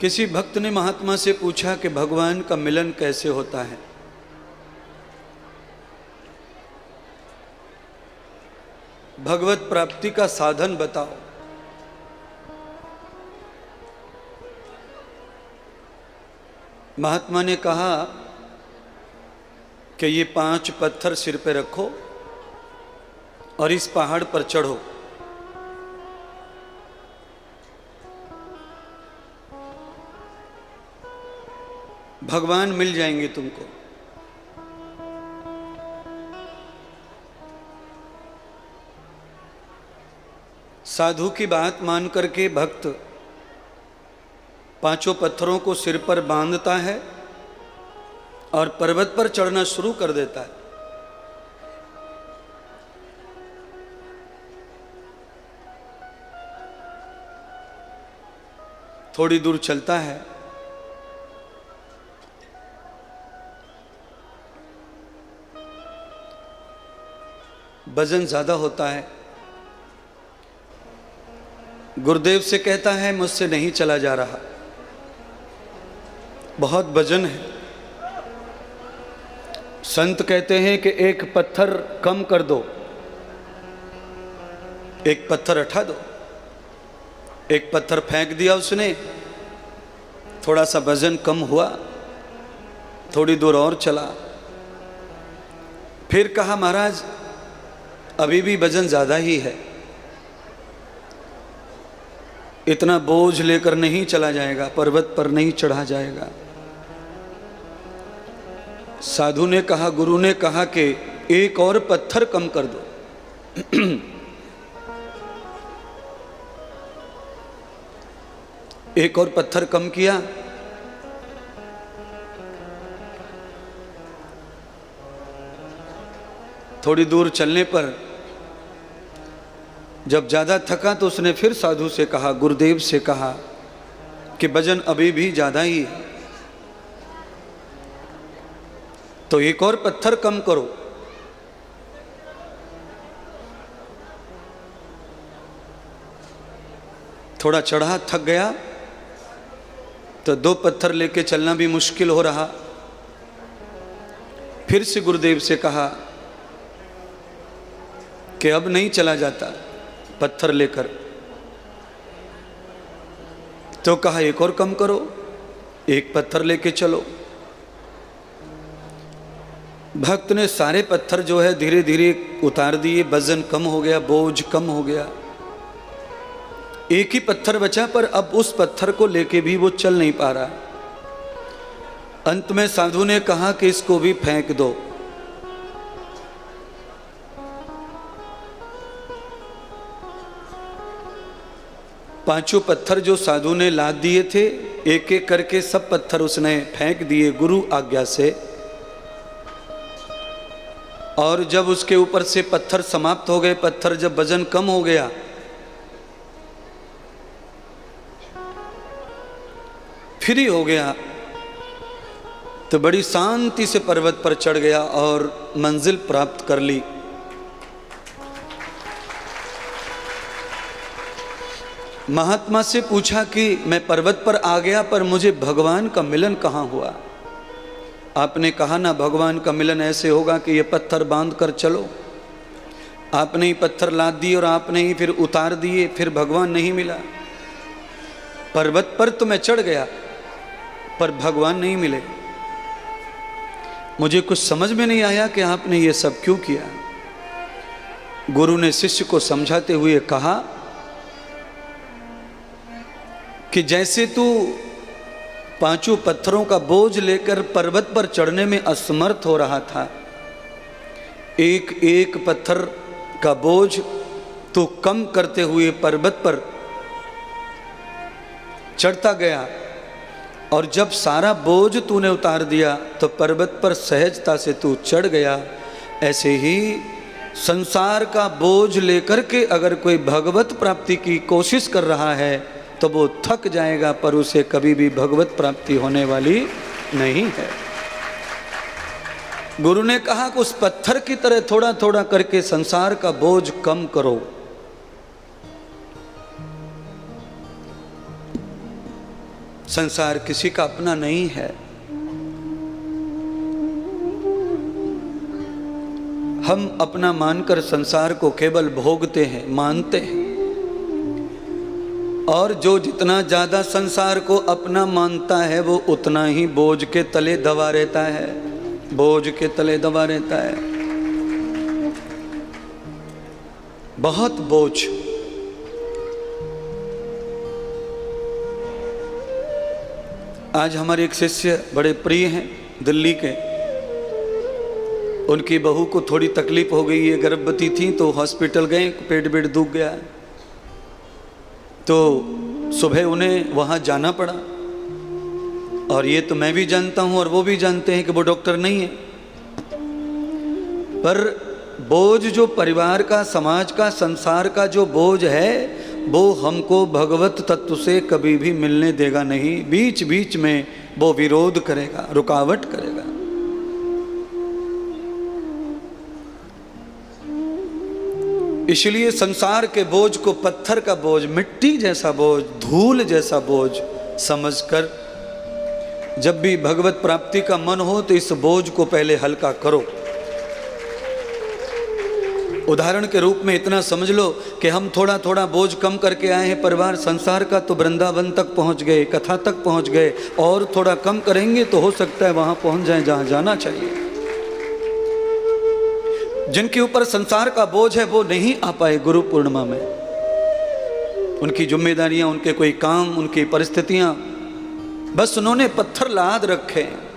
किसी भक्त ने महात्मा से पूछा कि भगवान का मिलन कैसे होता है। भगवत प्राप्ति का साधन बताओ। महात्मा ने कहा कि ये 5 पत्थर सिर पे रखो और इस पहाड़ पर चढ़ो। भगवान मिल जाएंगे तुमको। साधु की बात मान करके भक्त 5 पत्थरों को सिर पर बांधता है और पर्वत पर चढ़ना शुरू कर देता है। थोड़ी दूर चलता है, वजन ज्यादा होता है। गुरुदेव से कहता है मुझसे नहीं चला जा रहा, बहुत वजन है। संत कहते हैं कि एक पत्थर कम कर दो, एक पत्थर उठा दो। एक पत्थर फेंक दिया उसने, थोड़ा सा वजन कम हुआ, थोड़ी दूर और चला। फिर कहा महाराज अभी भी वजन ज्यादा ही है, इतना बोझ लेकर नहीं चला जाएगा, पर्वत पर नहीं चढ़ा जाएगा। साधु ने कहा, गुरु ने कहा कि एक और पत्थर कम कर दो। एक और पत्थर कम किया, थोड़ी दूर चलने पर जब ज्यादा थका तो उसने फिर साधु से कहा, गुरुदेव से कहा कि वजन अभी भी ज्यादा ही है, तो एक और पत्थर कम करो। थोड़ा चढ़ा, थक गया तो 2 पत्थर लेके चलना भी मुश्किल हो रहा। फिर से गुरुदेव से कहा कि अब नहीं चला जाता पत्थर लेकर, तो कहा एक और कम करो, एक पत्थर लेके चलो। भक्त ने सारे पत्थर जो है धीरे धीरे उतार दिए, वजन कम हो गया, बोझ कम हो गया। एक ही पत्थर बचा, पर अब उस पत्थर को लेके भी वो चल नहीं पा रहा। अंत में साधु ने कहा कि इसको भी फेंक दो। पांचों पत्थर जो साधु ने लाद दिए थे, एक एक करके सब पत्थर उसने फेंक दिए गुरु आज्ञा से। और जब उसके ऊपर से पत्थर समाप्त हो गए, पत्थर जब वजन कम हो गया, फ्री हो गया, तो बड़ी शांति से पर्वत पर चढ़ गया और मंजिल प्राप्त कर ली। महात्मा से पूछा कि मैं पर्वत पर आ गया, पर मुझे भगवान का मिलन कहाँ हुआ? आपने कहा ना भगवान का मिलन ऐसे होगा कि ये पत्थर बांध कर चलो। आपने ही पत्थर लाद दिए और आपने ही फिर उतार दिए, फिर भगवान नहीं मिला। पर्वत पर तो मैं चढ़ गया पर भगवान नहीं मिले। मुझे कुछ समझ में नहीं आया कि आपने ये सब क्यों किया। गुरु ने शिष्य को समझाते हुए कहा कि जैसे तू 5 पत्थरों का बोझ लेकर पर्वत पर चढ़ने में असमर्थ हो रहा था, एक एक पत्थर का बोझ तू कम करते हुए पर्वत पर चढ़ता गया, और जब सारा बोझ तूने उतार दिया तो पर्वत पर सहजता से तू चढ़ गया। ऐसे ही संसार का बोझ लेकर के अगर कोई भगवत प्राप्ति की कोशिश कर रहा है तो वो थक जाएगा, पर उसे कभी भी भगवत प्राप्ति होने वाली नहीं है। गुरु ने कहा कि उस पत्थर की तरह थोड़ा थोड़ा करके संसार का बोझ कम करो। संसार किसी का अपना नहीं है। हम अपना मानकर संसार को केवल भोगते हैं, मानते हैं। और जो जितना ज्यादा संसार को अपना मानता है वो उतना ही बोझ के तले दबा रहता है, बोझ के तले दबा रहता है। बहुत बोझ। आज हमारे एक शिष्य बड़े प्रिय हैं दिल्ली के, उनकी बहू को थोड़ी तकलीफ हो गई है, गर्भवती थी तो हॉस्पिटल गए, पेट वेट दुख गया, तो सुबह उन्हें वहाँ जाना पड़ा। और ये तो मैं भी जानता हूँ और वो भी जानते हैं कि वो डॉक्टर नहीं है, पर बोझ जो परिवार का, समाज का, संसार का जो बोझ है वो हमको भगवत तत्व से कभी भी मिलने देगा नहीं। बीच बीच में वो विरोध करेगा, रुकावट करेगा। इसलिए संसार के बोझ को पत्थर का बोझ, मिट्टी जैसा बोझ, धूल जैसा बोझ समझकर जब भी भगवत प्राप्ति का मन हो तो इस बोझ को पहले हल्का करो। उदाहरण के रूप में इतना समझ लो कि हम थोड़ा थोड़ा बोझ कम करके आए हैं परिवार संसार का, तो वृंदावन तक पहुंच गए, कथा तक पहुंच गए। और थोड़ा कम करेंगे तो हो सकता है वहां पहुंच जाए जहां जाना चाहिए। जिनके ऊपर संसार का बोझ है वो नहीं आ पाए गुरु पूर्णिमा में। उनकी जिम्मेदारियां, उनके कोई काम, उनकी परिस्थितियां, बस उन्होंने पत्थर लाद रखे हैं।